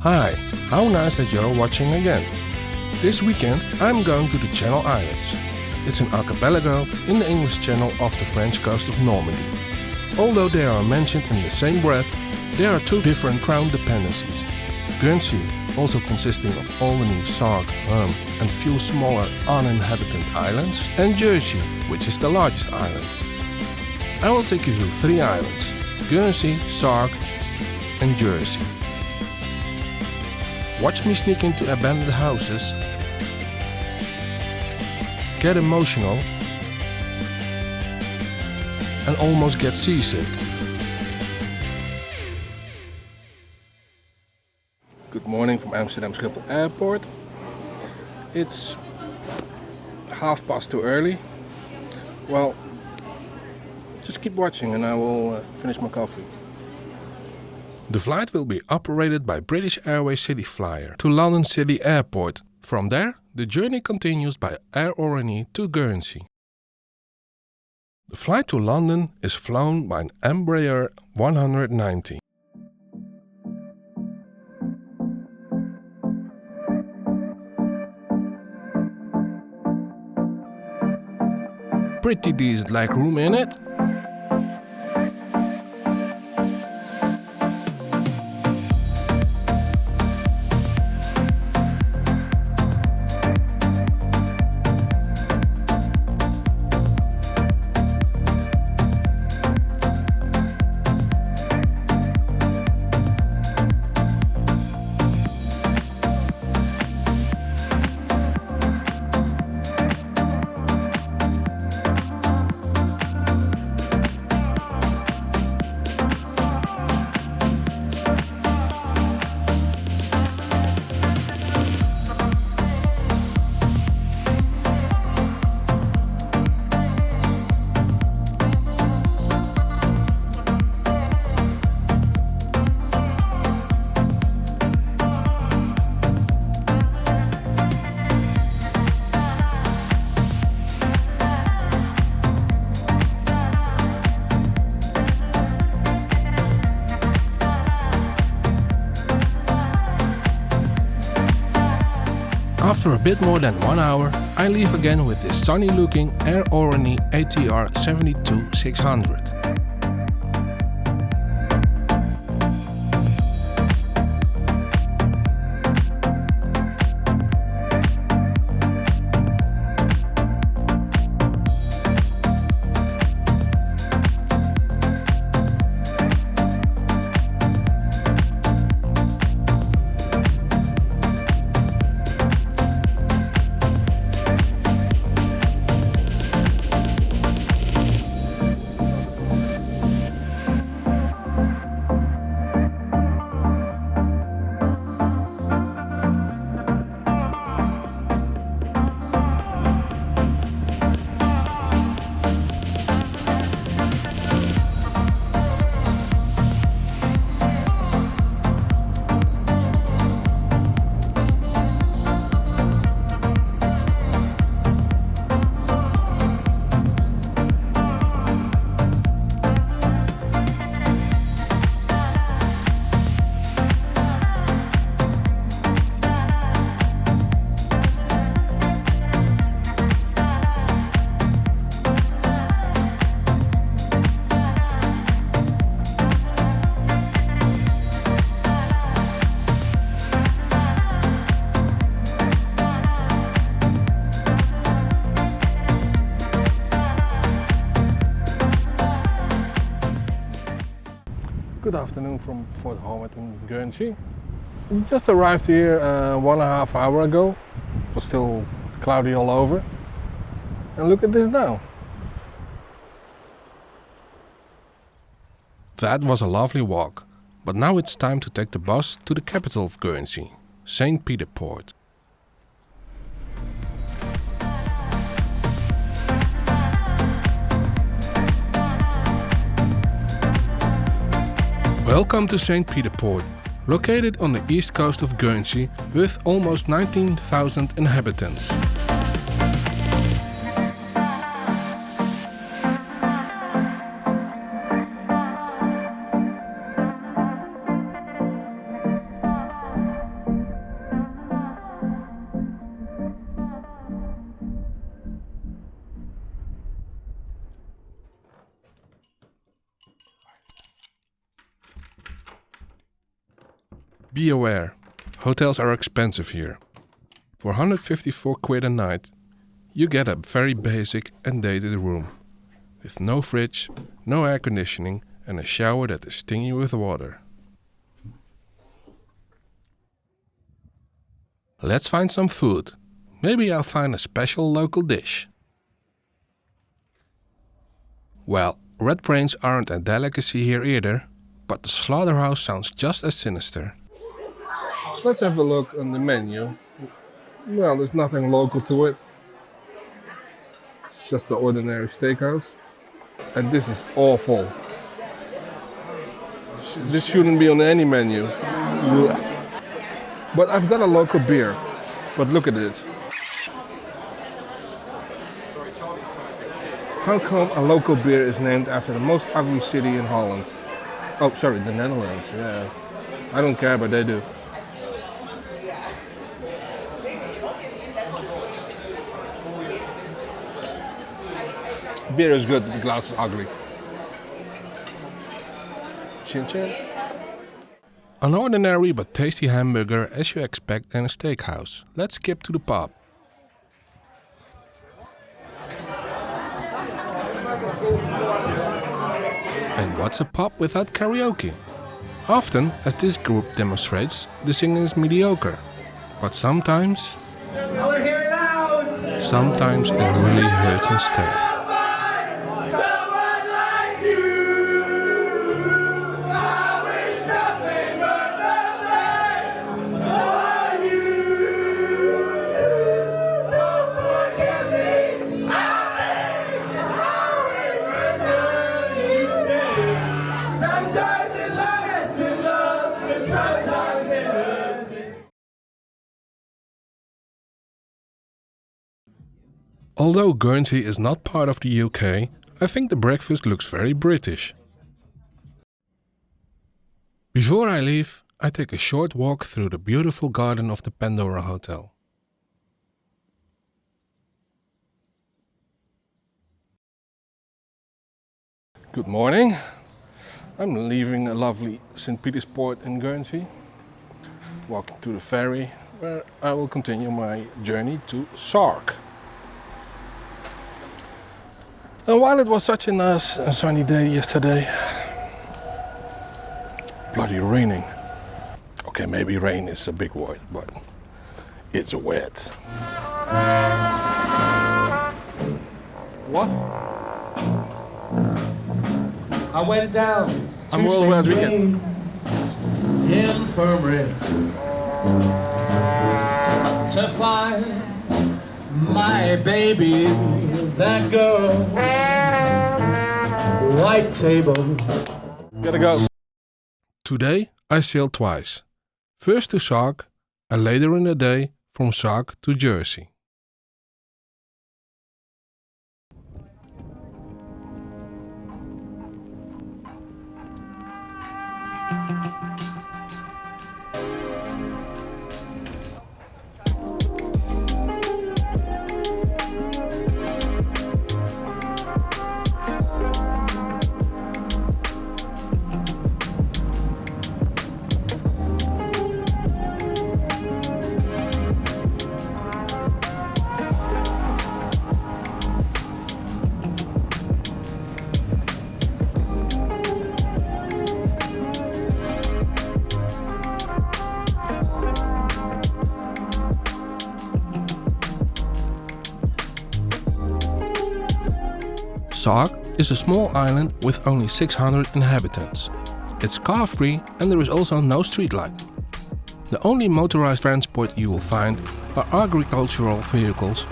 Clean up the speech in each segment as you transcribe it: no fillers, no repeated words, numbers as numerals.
Hi, how nice that you're watching again. This weekend I'm going to the Channel Islands. It's an archipelago in the English Channel off the French coast of Normandy. Although they are mentioned in the same breath, there are two different crown dependencies. Guernsey, also consisting of Albany, Sark, and few smaller uninhabited islands, and Jersey, which is the largest island. I will take you through three islands: Guernsey, Sark and Jersey. Watch me sneak into abandoned houses, get emotional and almost get seasick. Good morning from Amsterdam Schiphol Airport. It's 2:30 early. Well, just keep watching and I will finish my coffee. The flight will be operated by British Airways City Flyer to London City Airport. From there, the journey continues by Air Oranje to Guernsey. The flight to London is flown by an Embraer 190. Pretty decent legroom in it. After a bit more than 1 hour, I leave again with this sunny looking Air Oranje ATR 72-600. Good afternoon from Fort Howitt in Guernsey. We just arrived here 1.5 hours ago. It was still cloudy all over. And look at this now. That was a lovely walk, but now it's time to take the bus to the capital of Guernsey, St. Peter Port. Welcome to St. Peter Port, located on the east coast of Guernsey with almost 19,000 inhabitants. Be aware, hotels are expensive here. For 154 quid a night, you get a very basic and dated room. With no fridge, no air conditioning and a shower that is stingy with water. Let's find some food. Maybe I'll find a special local dish. Well, red brains aren't a delicacy here either, but the slaughterhouse sounds just as sinister. Let's have a look on the menu. Well, there's nothing local to it. It's just the ordinary steakhouse. And this is awful. This shouldn't be on any menu. But I've got a local beer. But look at it. How come a local beer is named after the most ugly city in Holland? Oh, sorry, the Netherlands, yeah. I don't care, but they do. Beer is good, the glass is ugly. Chin chin. An ordinary but tasty hamburger as you expect in a steakhouse. Let's skip to the pub. And what's a pub without karaoke? Often, as this group demonstrates, the singing is mediocre. But sometimes it really hurts instead. Although Guernsey is not part of the UK, I think the breakfast looks very British. Before I leave, I take a short walk through the beautiful garden of the Pandora Hotel. Good morning. I'm leaving a lovely St. Peter's Port in Guernsey, walking to the ferry, where I will continue my journey to Sark. And while it was such a nice and sunny day yesterday, it's bloody raining. Okay, maybe rain is a big word, but it's wet. What? I went down to I'm worldwide weekend. Infirmary to find my baby, that girl. White table. Gotta go. Today I sailed twice. First to Sark and later in the day from Sark to Jersey. Sark is a small island with only 600 inhabitants. It's car-free and there is also no street light. The only motorized transport you will find are agricultural vehicles,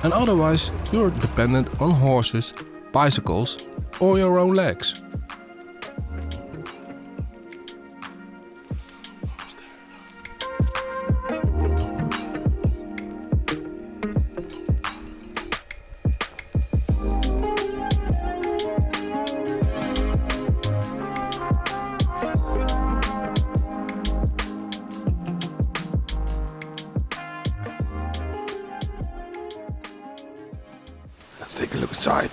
and otherwise you are dependent on horses, bicycles or your own legs. Let's take a look inside.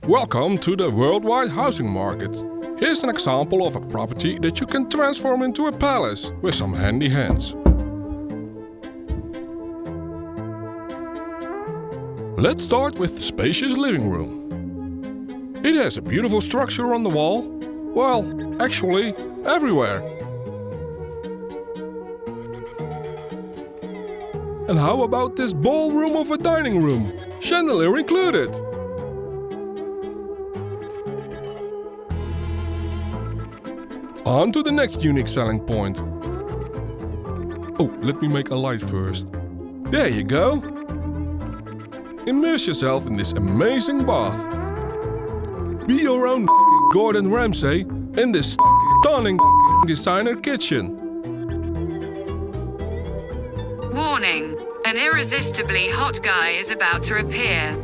Welcome to the worldwide housing market. Here's an example of a property that you can transform into a palace with some handy hands. Let's start with the spacious living room. It has a beautiful structure on the wall. Well, actually, everywhere. And how about this ballroom of a dining room? Chandelier included. On to the next unique selling point. Oh, let me make a light first. There you go. Immerse yourself in this amazing bath. Be your own Gordon Ramsay in this stunning designer kitchen. Warning, an irresistibly hot guy is about to appear.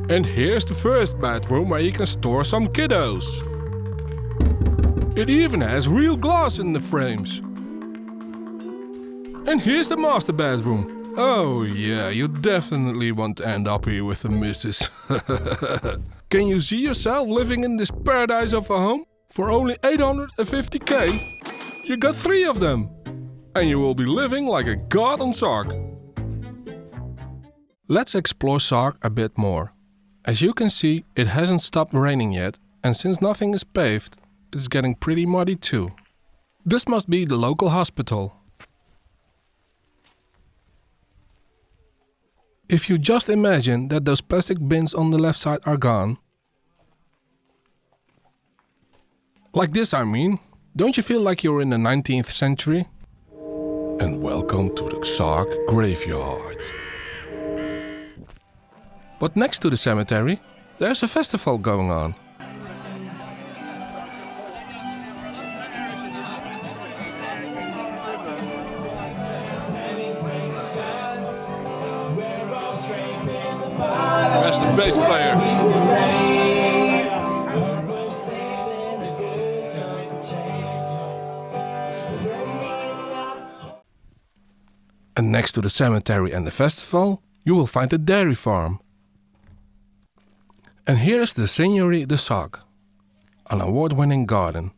And here's the first bedroom where you can store some kiddos. It even has real glass in the frames. And here's the master bedroom. Oh yeah, you definitely want to end up here with the missus. Can you see yourself living in this paradise of a home? For only 850k? You got 3 of them. And you will be living like a god on Sark. Let's explore Sark a bit more. As you can see, it hasn't stopped raining yet, and since nothing is paved, it's getting pretty muddy too. This must be the local hospital. If you just imagine that those plastic bins on the left side are gone. Like this, I mean. Don't you feel like you're in the 19th century? And welcome to the Sark graveyard. But next to the cemetery, there's a festival going on. That's the bass player. And next to the cemetery and the festival, you will find a dairy farm. And here is the Seigneurie de Sark, an award-winning garden,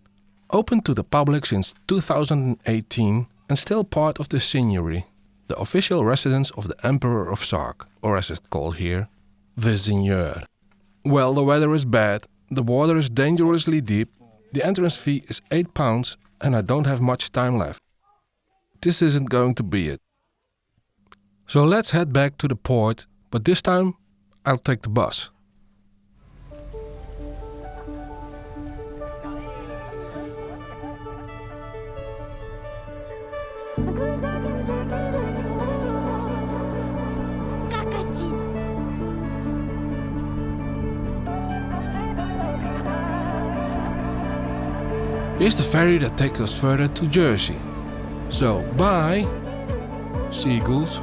open to the public since 2018 and still part of the Seigneurie, the official residence of the Emperor of Sark, or as it's called here, the Seigneur. Well, the weather is bad, the water is dangerously deep, the entrance fee is £8 and I don't have much time left. This isn't going to be it. So let's head back to the port, but this time I'll take the bus. Here's the ferry that takes us further to Guernsey. So, bye, seagulls.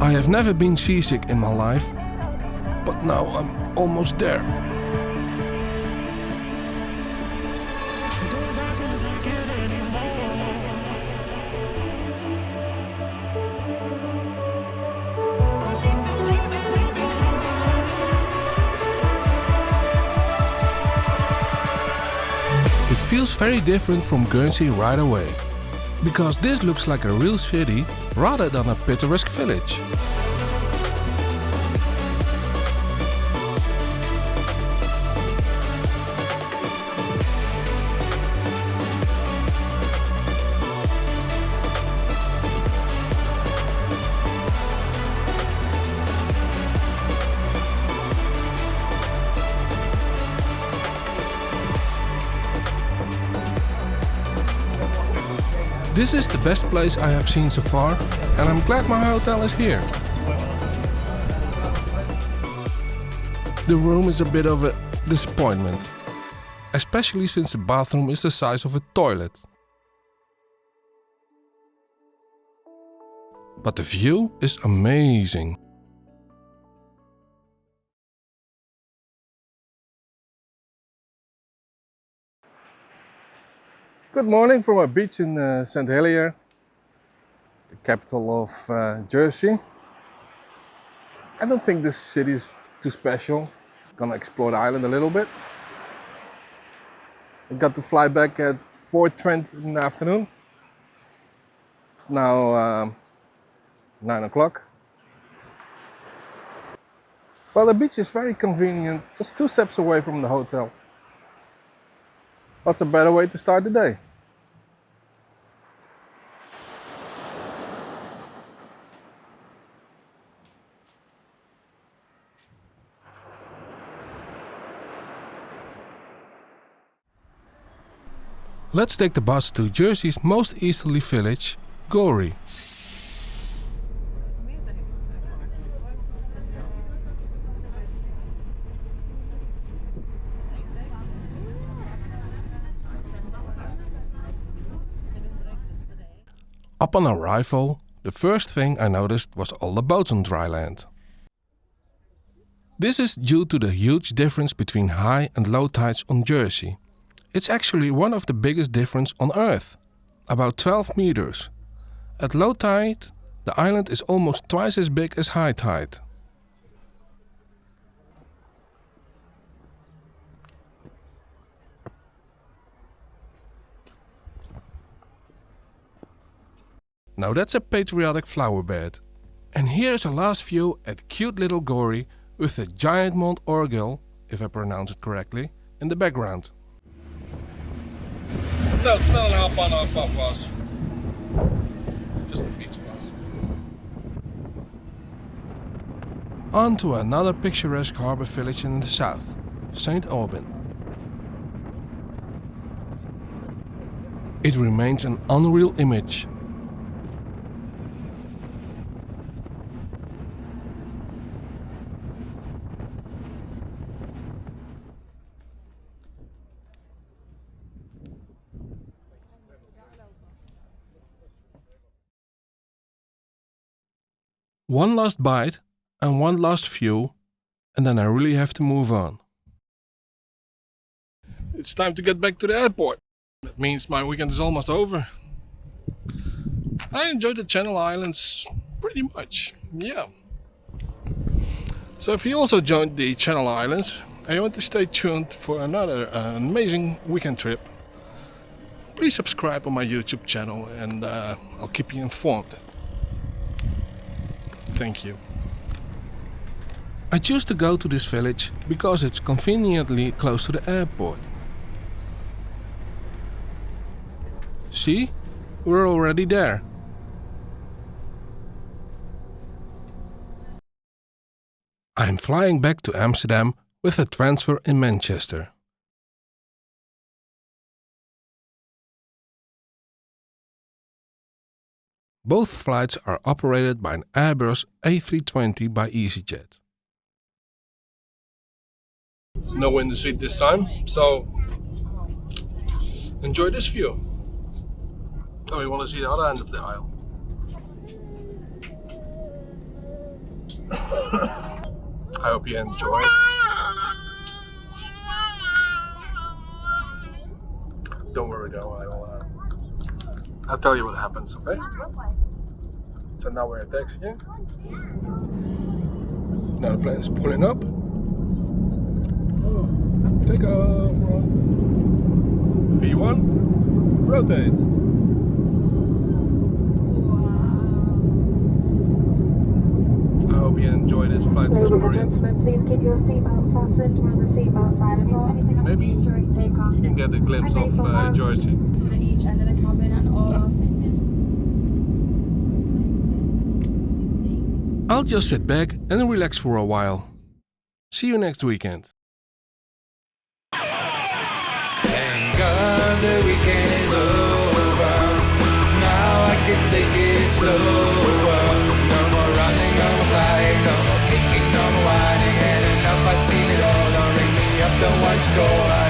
I have never been seasick in my life, but now I'm almost there. It feels very different from Guernsey right away, because this looks like a real city rather than a picturesque village. This is the best place I have seen so far, and I'm glad my hotel is here. The room is a bit of a disappointment, especially since the bathroom is the size of a toilet. But the view is amazing. Good morning from a beach in St. Helier, the capital of Jersey. I don't think this city is too special. Gonna explore the island a little bit. I got to fly back at 4:20 in the afternoon. It's now 9 o'clock. Well, the beach is very convenient, just 2 steps away from the hotel. What's a better way to start the day? Let's take the bus to Jersey's most easterly village, Guernsey. Upon arrival, the first thing I noticed was all the boats on dry land. This is due to the huge difference between high and low tides on Jersey. It's actually one of the biggest differences on Earth, about 12 meters. At low tide, the island is almost twice as big as high tide. Now that's a patriotic flower bed. And here's a last view at cute little Guernsey with a giant Mont Orgueil, if I pronounce it correctly, in the background. No, it's not an half bus. Just a beach bus. On to another picturesque harbour village in the south, St. Aubin. It remains an unreal image. One last bite and one last view, and then I really have to move on. It's time to get back to the airport. That means my weekend is almost over. I enjoyed the Channel Islands pretty much, yeah. So if you also joined the Channel Islands and you want to stay tuned for another amazing weekend trip, please subscribe on my YouTube channel and I'll keep you informed. Thank you. I choose to go to this village because it's conveniently close to the airport. See? We're already there. I'm flying back to Amsterdam with a transfer in Manchester. Both flights are operated by an Airbus A320 by EasyJet. No window seat this time, so enjoy this view. Oh, you want to see the other end of the aisle? I hope you enjoy. Don't worry though, I'll tell you what happens, okay? So now we're at taxiing. Now the plane is pulling up. Take off. V1. Rotate. I hope you enjoy this flight experience. Please keep your seatbelts fastened when the seatbelt sign. Maybe you can get a glimpse of Jersey. At each end of the cabin and all are fitted. I'll just sit back and relax for a while. See you next weekend. Thank God the weekend is over. Now I can take it slower. No more running, no more flying, no more kicking, no more whining. And enough, I've seen it all. Don't ring me up, don't want to go.